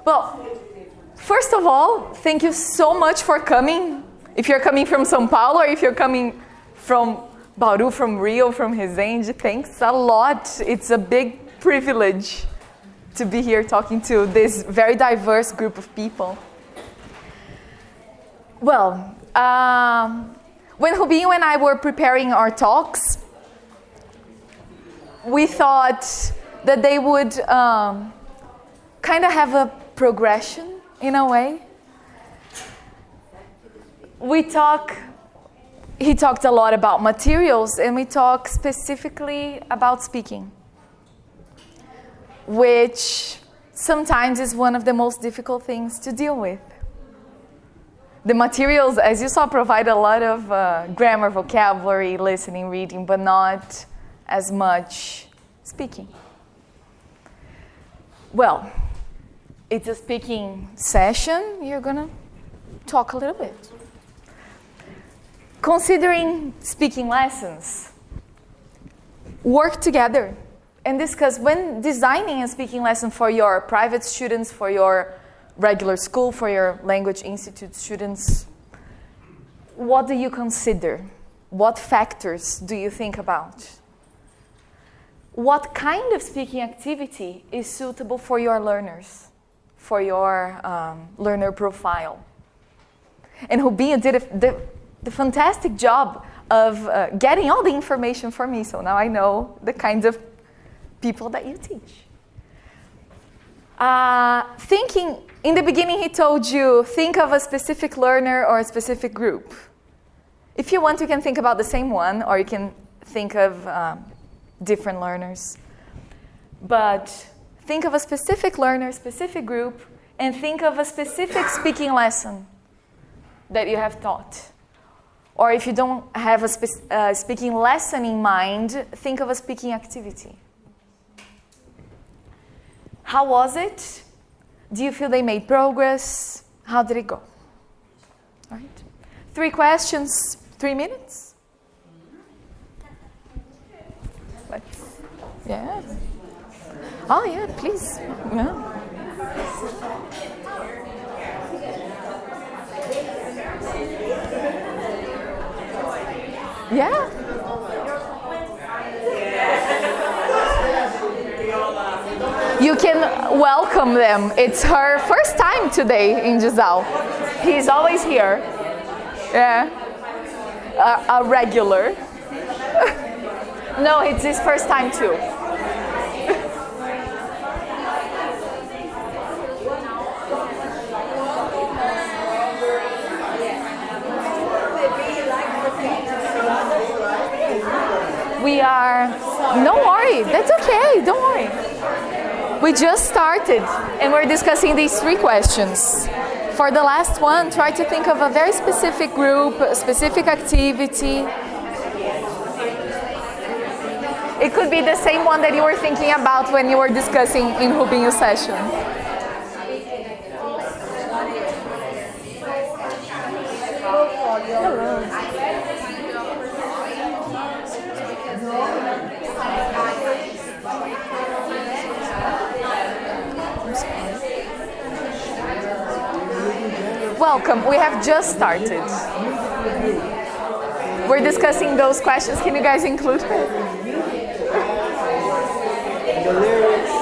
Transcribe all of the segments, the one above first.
Well, first of all, thank you so much for coming. If you're coming from São Paulo or if you're coming from Bauru, from Rio, from Resende, thanks a lot. It's a big privilege to be here talking to this very diverse group of people. Well, when Rubinho and I were preparing our talks, we thought that they would kind of have a progression in a way. He talked a lot about materials, and we talked specifically about speaking, which sometimes is one of the most difficult things to deal with. The materials, as you saw, provide a lot of grammar, vocabulary, listening, reading, but not as much speaking. Well, it's a speaking session. You're gonna talk a little bit. Considering speaking lessons, work together and discuss when designing a speaking lesson for your private students, for your regular school, for your language institute students. What do you consider? What factors do you think about? What kind of speaking activity is suitable for your learners, for your learner profile? And Rubinho did the fantastic job of getting all the information for me, so now I know the kinds of people that you teach. Thinking, in the beginning he told you, think of a specific learner or a specific group. If you want, you can think about the same one, or you can think of different learners. But think of a specific learner, specific group, and think of a specific speaking lesson that you have taught. Or if you don't have a speaking lesson in mind, think of a speaking activity. How was it? Do you feel they made progress? How did it go? All right. 3 questions, 3 minutes? Yeah. Oh yeah, please. Yeah. Yeah. You can welcome them. It's her first time today in Disal. He's always here. Yeah. A regular. No, it's his first time too. Don't worry, that's okay, don't worry. We just started and we're discussing these 3 questions. For the last one, try to think of a very specific group, a specific activity. It could be the same one that you were thinking about when you were discussing in Rubinho's session. Welcome, we have just started. We're discussing those questions. Can you guys include her? The lyrics.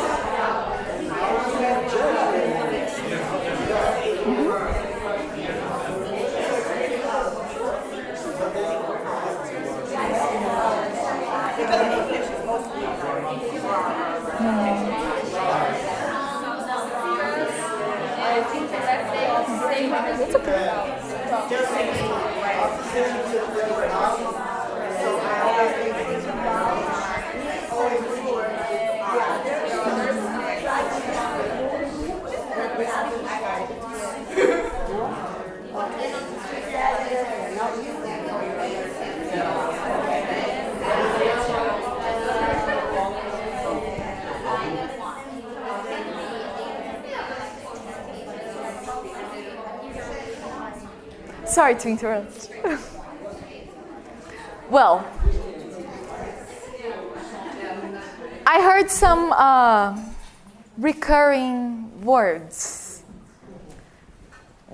It's okay. Sorry to interrupt. Well, I heard some recurring words.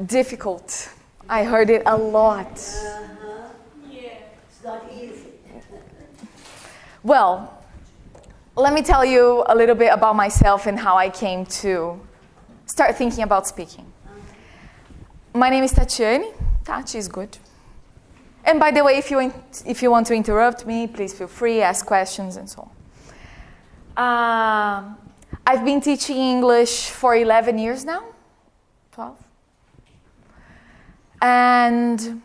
Difficult. I heard it a lot. Yeah, it's not easy. Well, let me tell you a little bit about myself and how I came to start thinking about speaking. My name is Tathiane. Tati is good. And by the way, if you want to interrupt me, please feel free, ask questions and so on. I've been teaching English for 11 years now, 12. And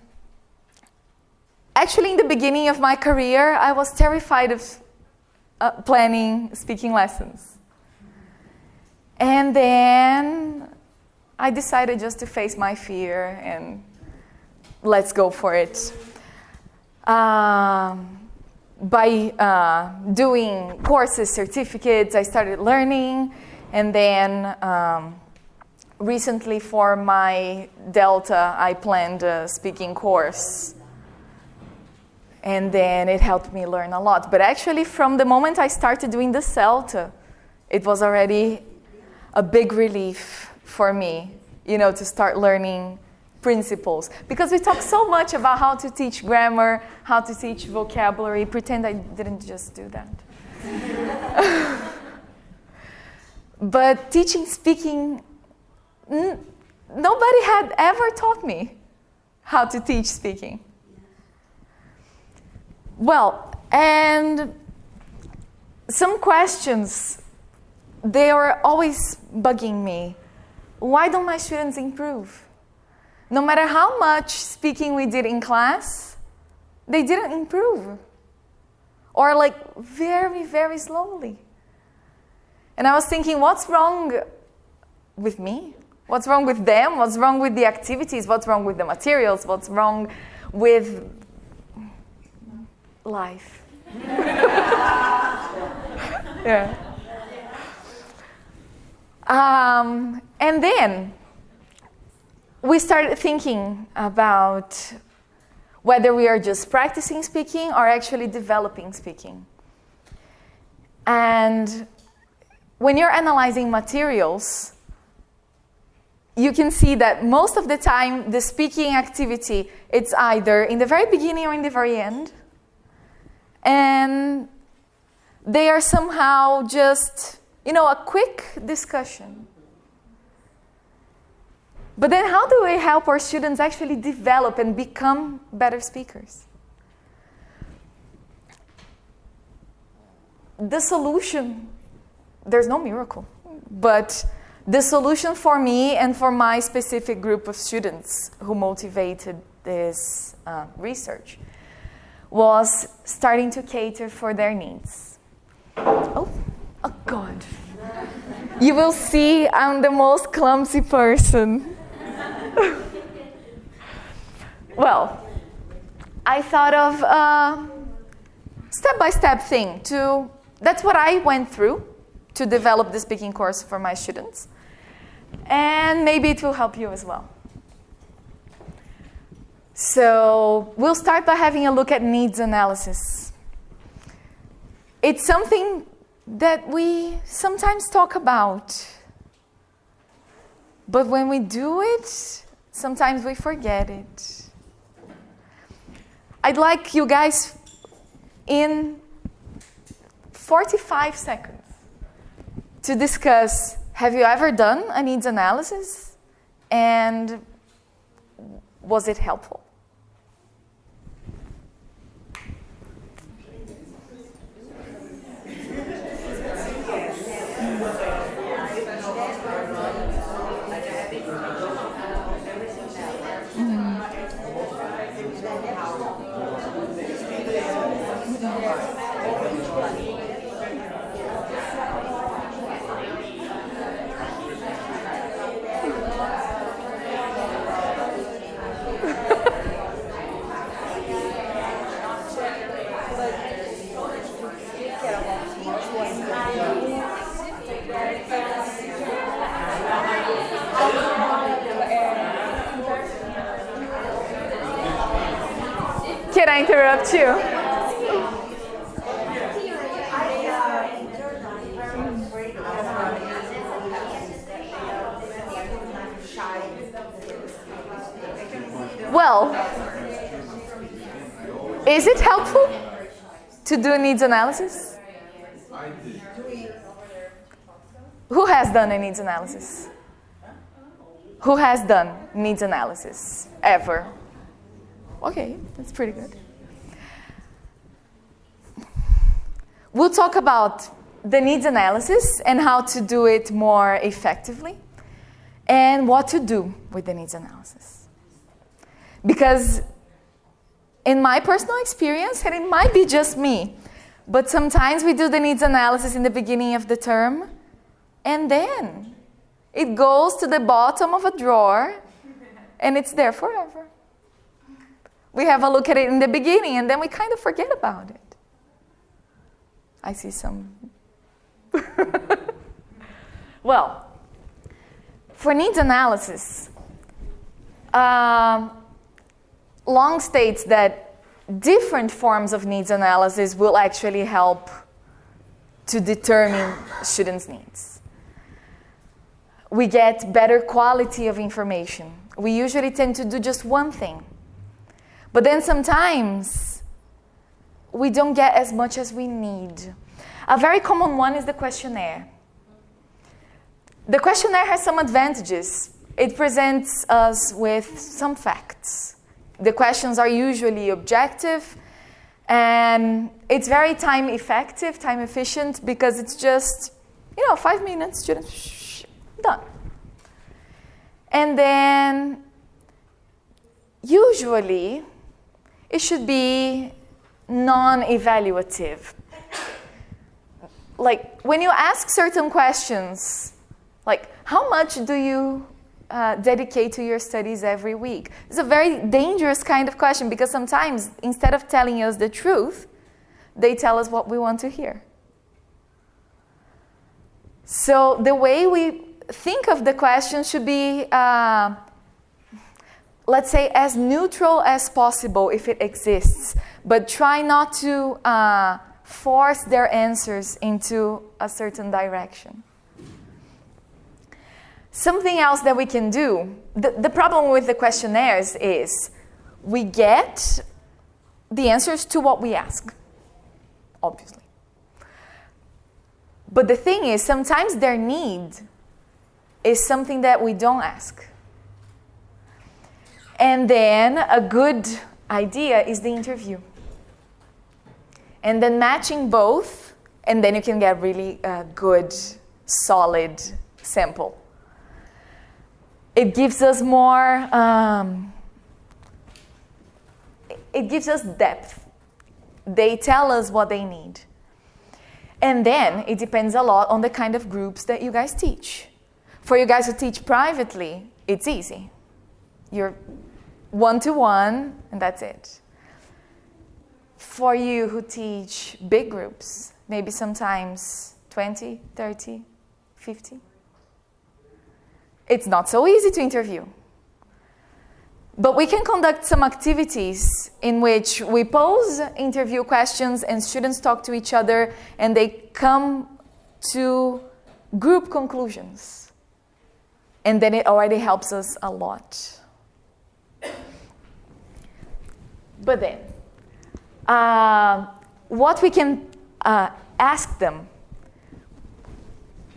actually in the beginning of my career, I was terrified of planning speaking lessons. And then I decided just to face my fear and let's go for it. By doing courses, certificates, I started learning, and then recently for my Delta, I planned a speaking course. And then it helped me learn a lot. But actually, from the moment I started doing the CELTA, it was already a big relief for me, to start learning principles. Because we talk so much about how to teach grammar, how to teach vocabulary. Pretend I didn't just do that. But teaching speaking, nobody had ever taught me how to teach speaking. Well, and some questions, they are always bugging me. Why don't my students improve? No matter how much speaking we did in class, they didn't improve. Or very, very slowly. And I was thinking, what's wrong with me? What's wrong with them? What's wrong with the activities? What's wrong with the materials? What's wrong with life? Yeah. And then we started thinking about whether we are just practicing speaking or actually developing speaking. And when you're analyzing materials, you can see that most of the time the speaking activity, it's either in the very beginning or in the very end. And they are somehow just, a quick discussion. But then how do we help our students actually develop and become better speakers? The solution, there's no miracle, but the solution for me and for my specific group of students who motivated this research was starting to cater for their needs. Oh God. You will see I'm the most clumsy person. Well, I thought of a step-by-step thing that's what I went through to develop the speaking course for my students. And maybe it will help you as well. So we'll start by having a look at needs analysis. It's something that we sometimes talk about. But when we do it, sometimes we forget it. I'd like you guys in 45 seconds to discuss, have you ever done a needs analysis? And was it helpful? Can I interrupt you? Well, is it helpful to do needs analysis? Who has done a needs analysis? Who has done needs analysis ever? Okay, that's pretty good. We'll talk about the needs analysis and how to do it more effectively and what to do with the needs analysis. Because in my personal experience, and it might be just me, but sometimes we do the needs analysis in the beginning of the term, and then it goes to the bottom of a drawer, and it's there forever. We have a look at it in the beginning, and then we kind of forget about it. I see some. Well, for needs analysis, Long states that different forms of needs analysis will actually help to determine students' needs. We get better quality of information. We usually tend to do just one thing. But then sometimes we don't get as much as we need. A very common one is the questionnaire. The questionnaire has some advantages. It presents us with some facts. The questions are usually objective, and it's very time effective, time efficient, because it's just, 5 minutes, students, done. And then usually it should be non-evaluative. Like when you ask certain questions, like how much do you dedicate to your studies every week? It's a very dangerous kind of question, because sometimes instead of telling us the truth, they tell us what we want to hear. So the way we think of the question should be, let's say, as neutral as possible if it exists, but try not to force their answers into a certain direction. Something else that we can do, the problem with the questionnaires is we get the answers to what we ask, obviously. But the thing is, sometimes their need is something that we don't ask. And then a good idea is the interview. And then matching both, and then you can get really good, solid sample. It gives us more, it gives us depth. They tell us what they need. And then it depends a lot on the kind of groups that you guys teach. For you guys who teach privately, it's easy. You're one-to-one, and that's it. For you who teach big groups, maybe sometimes 20, 30, 50, it's not so easy to interview. But we can conduct some activities in which we pose interview questions and students talk to each other and they come to group conclusions. And then it already helps us a lot. But then, what we can ask them,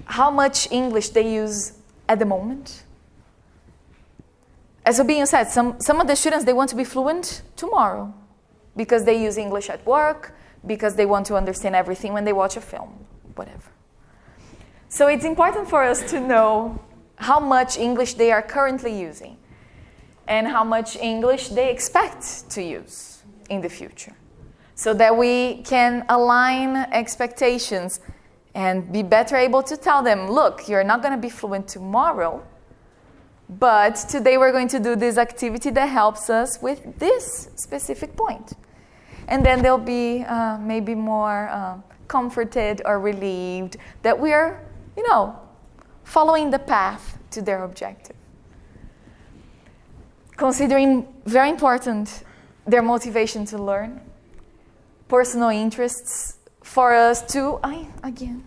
how much English they use at the moment. As Rubinho said, some of the students, they want to be fluent tomorrow because they use English at work, because they want to understand everything when they watch a film, whatever. So it's important for us to know how much English they are currently using and how much English they expect to use in the future, so that we can align expectations and be better able to tell them, look, you're not going to be fluent tomorrow, but today we're going to do this activity that helps us with this specific point. And then they'll be maybe more comforted or relieved that we're, following the path to their objective. Considering, very important, their motivation to learn, personal interests, for us to, again.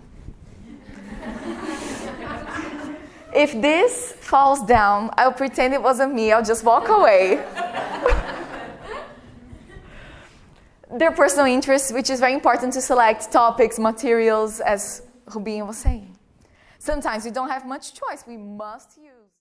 If this falls down, I'll pretend it wasn't me, I'll just walk away. their personal interests, which is very important to select topics, materials, as Rubinho was saying. Sometimes we don't have much choice. We must use